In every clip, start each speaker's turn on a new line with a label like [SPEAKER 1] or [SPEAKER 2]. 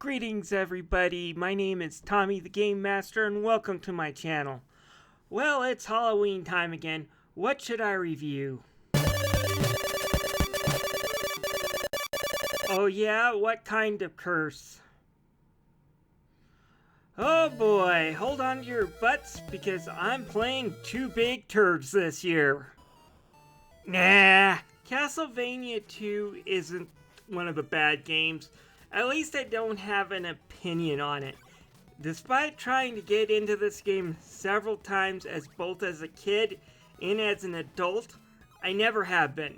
[SPEAKER 1] Greetings everybody, my name is Tommy the Game Master and welcome to my channel. Well, it's Halloween time again. What should I review? Oh yeah, what kind of curse? Oh boy, hold on to your butts because I'm playing two big turds this year. Nah, Castlevania 2 isn't one of the bad games. At least I don't have an opinion on it. Despite trying to get into this game several times both as a kid and as an adult, I never have been.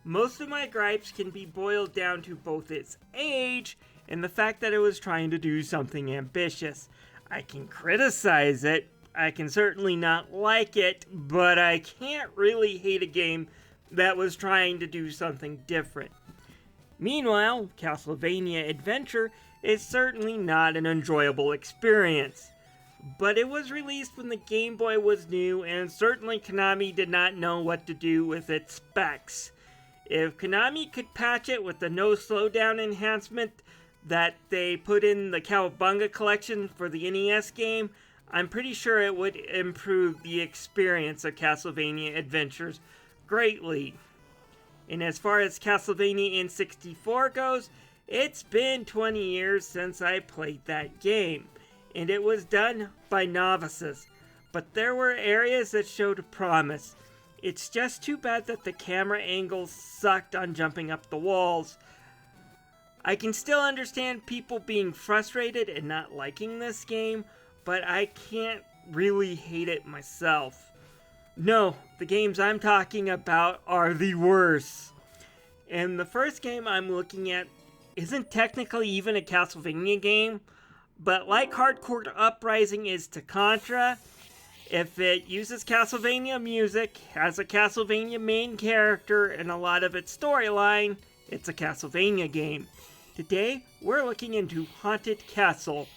[SPEAKER 1] Most of my gripes can be boiled down to both its age and the fact that it was trying to do something ambitious. I can criticize it, I can certainly not like it, but I can't really hate a game that was trying to do something different. Meanwhile, Castlevania Adventure is certainly not an enjoyable experience. But it was released when the Game Boy was new, and certainly Konami did not know what to do with its specs. If Konami could patch it with the no slowdown enhancement that they put in the Cowabunga collection for the NES game, I'm pretty sure it would improve the experience of Castlevania Adventures greatly. And as far as Castlevania N64 goes, it's been 20 years since I played that game, and it was done by novices, but there were areas that showed promise. It's just too bad that the camera angles sucked on jumping up the walls. I can still understand people being frustrated and not liking this game, but I can't really hate it myself. No, the games I'm talking about are the worst. And the first game I'm looking at isn't technically even a Castlevania game, but like Hardcore Uprising is to Contra, if it uses Castlevania music, has a Castlevania main character, and a lot of its storyline, it's a Castlevania game. Today, we're looking into Haunted Castle.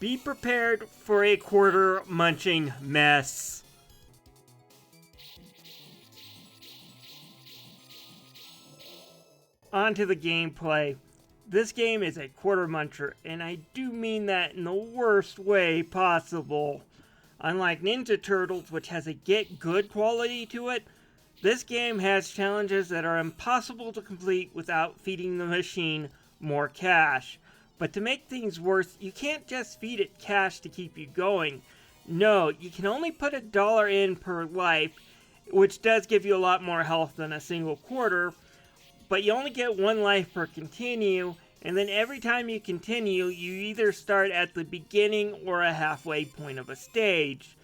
[SPEAKER 1] Be prepared for a quarter-munching mess. On to the gameplay. This game is a quarter muncher, and I do mean that in the worst way possible. Unlike Ninja Turtles, which has a get good quality to it, this game has challenges that are impossible to complete without feeding the machine more cash. But to make things worse, you can't just feed it cash to keep you going. No, you can only put $1 in per life, which does give you a lot more health than a single quarter, but you only get one life per continue, and then every time you continue, you either start at the beginning or a halfway point of a stage.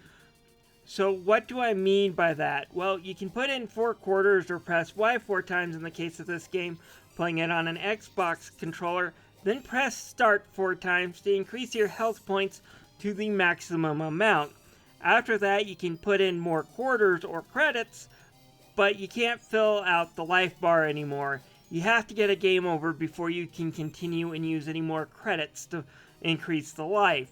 [SPEAKER 1] So what do I mean by that? Well, you can put in 4 quarters or press Y 4 times in the case of this game, playing it on an Xbox controller, then press start 4 times to increase your health points to the maximum amount. After that, you can put in more quarters or credits, but you can't fill out the life bar anymore. You have to get a game over before you can continue and use any more credits to increase the life.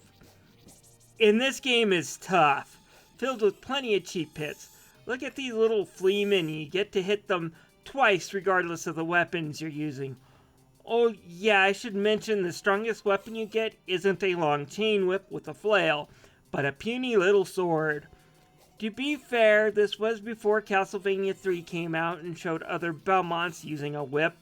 [SPEAKER 1] And this game is tough, filled with plenty of cheap hits. Look at these little fleamen, you get to hit them twice regardless of the weapons you're using. Oh yeah, I should mention the strongest weapon you get isn't a long chain whip with a flail, but a puny little sword. To be fair, this was before Castlevania 3 came out and showed other Belmonts using a whip,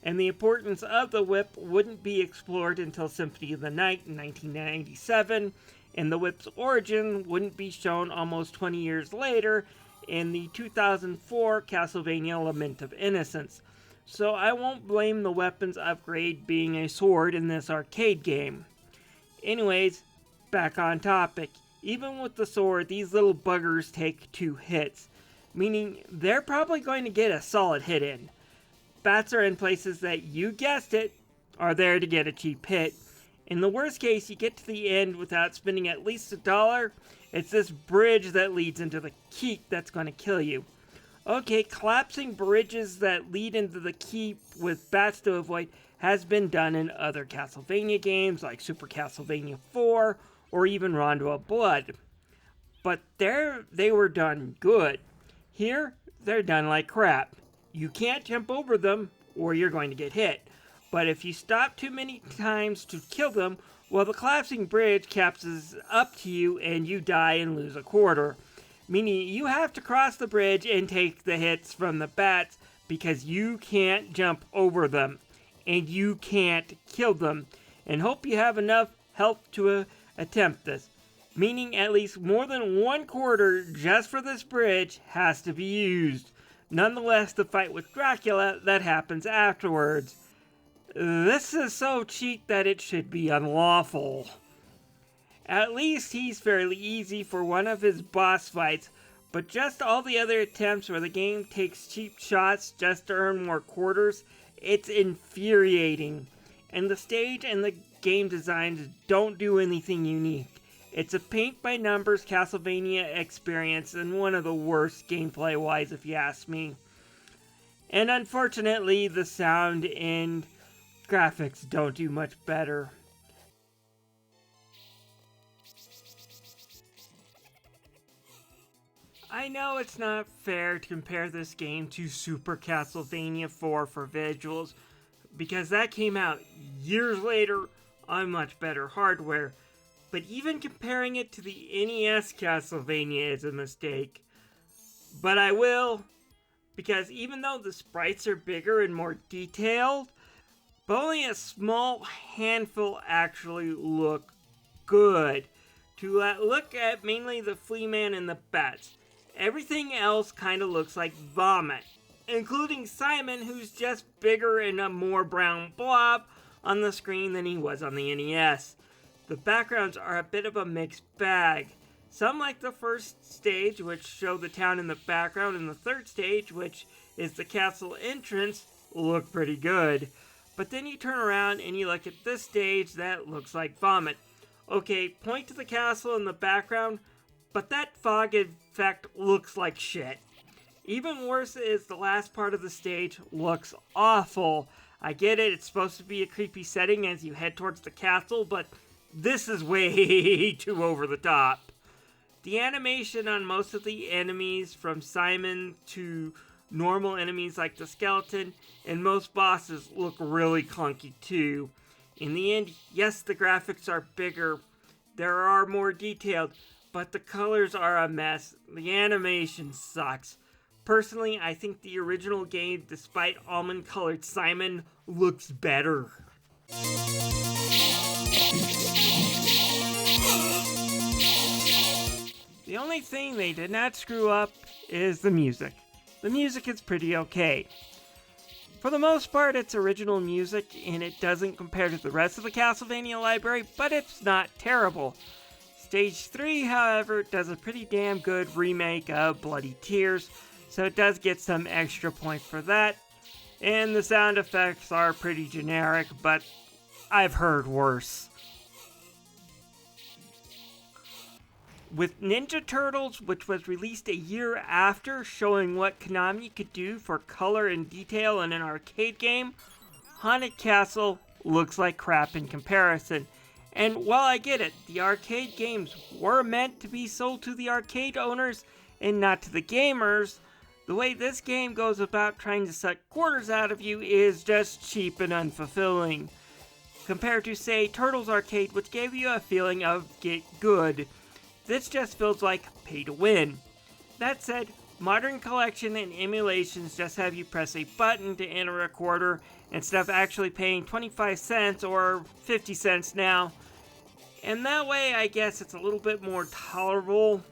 [SPEAKER 1] and the importance of the whip wouldn't be explored until Symphony of the Night in 1997, and the whip's origin wouldn't be shown almost 20 years later in the 2004 Castlevania Lament of Innocence. So I won't blame the weapons upgrade being a sword in this arcade game. Anyways, back on topic. Even with the sword, these little buggers take 2 hits, meaning they're probably going to get a solid hit in. Bats are in places that, you guessed it, are there to get a cheap hit. In the worst case, you get to the end without spending at least $1. It's this bridge that leads into the keep that's going to kill you. Okay, collapsing bridges that lead into the keep with bats to avoid has been done in other Castlevania games like Super Castlevania 4 or even Rondo of Blood. But there they were done good. Here, they're done like crap. You can't jump over them or you're going to get hit. but if you stop too many times to kill them, well, the collapsing bridge collapses up to you and you die and lose a quarter. Meaning you have to cross the bridge and take the hits from the bats because you can't jump over them and you can't kill them, and hope you have enough health to attempt this. Meaning at least more than 1/4 just for this bridge has to be used. Nonetheless, the fight with Dracula that happens afterwards. This is so cheap that it should be unlawful. At least he's fairly easy for one of his boss fights, but just all the other attempts where the game takes cheap shots just to earn more quarters, it's infuriating. And the stage and the game designs don't do anything unique. It's a paint-by-numbers Castlevania experience and one of the worst gameplay-wise if you ask me. And unfortunately, the sound and graphics don't do much better. I know it's not fair to compare this game to Super Castlevania 4 for visuals, because that came out years later on much better hardware, but even comparing it to the NES Castlevania is a mistake. But I will, because even though the sprites are bigger and more detailed, but only a small handful actually look good. To look at mainly the Flea Man and the bats. Everything else kind of looks like vomit, including Simon, who's just bigger and a more brown blob on the screen than he was on the NES. The backgrounds are a bit of a mixed bag. Some, like the first stage, which show the town in the background, and the third stage, which is the castle entrance, look pretty good. But then you turn around and you look at this stage that looks like vomit. Okay, point to the castle in the background, but that fog effect looks like shit. Even worse is the last part of the stage looks awful. I get it, it's supposed to be a creepy setting as you head towards the castle, but this is way too over the top. The animation on most of the enemies, from Simon to normal enemies like the skeleton, and most bosses look really clunky too. In the end, yes, the graphics are bigger, there are more detailed, but the colors are a mess. The animation sucks. Personally, I think the original game, despite almond-colored Simon, looks better. The only thing they did not screw up is the music. The music is pretty okay. For the most part, it's original music, and it doesn't compare to the rest of the Castlevania library, but it's not terrible. Stage 3, however, does a pretty damn good remake of Bloody Tears, so it does get some extra points for that. And the sound effects are pretty generic, but I've heard worse. With Ninja Turtles, which was released a year after, showing what Konami could do for color and detail in an arcade game, Haunted Castle looks like crap in comparison. And while I get it, the arcade games were meant to be sold to the arcade owners and not to the gamers, the way this game goes about trying to suck quarters out of you is just cheap and unfulfilling. Compared to, say, Turtles Arcade, which gave you a feeling of get good. This just feels like pay to win. That said, modern collection and emulations just have you press a button to enter a quarter instead of actually paying 25 cents or 50 cents now. And that way, I guess it's a little bit more tolerable.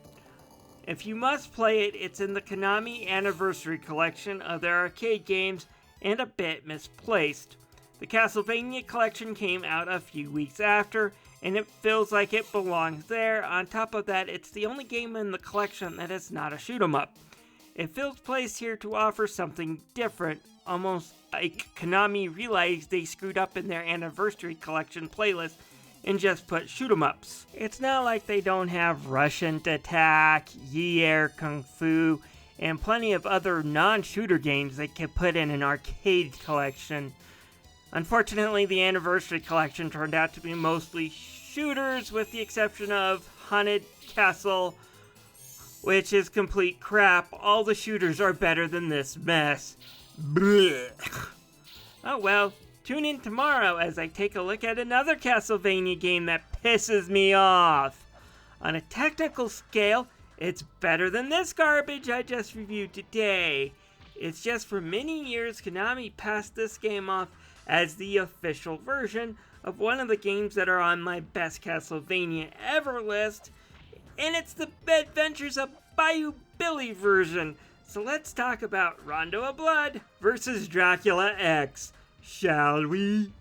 [SPEAKER 1] If you must play it, it's in the Konami Anniversary Collection of their arcade games and a bit misplaced. The Castlevania collection came out a few weeks after, and it feels like it belongs there. On top of that, it's the only game in the collection that is not a shoot-'em-up. It feels placed here to offer something different, almost like Konami realized they screwed up in their Anniversary Collection playlist and just put shoot-'em-ups. It's not like they don't have Russian Attack, Yi Air Kung Fu, and plenty of other non-shooter games they could put in an arcade collection. Unfortunately, the Anniversary Collection turned out to be mostly shooters, with the exception of Haunted Castle, which is complete crap. All the shooters are better than this mess. Blech. Oh well, Tune in tomorrow as I take a look at another Castlevania game that pisses me off. On a technical scale, it's better than this garbage I just reviewed today. It's just for many years Konami passed this game off as the official version of one of the games that are on my best Castlevania ever list, and it's the Adventures of Bayou Billy version. So let's talk about Rondo of Blood versus Dracula X, shall we?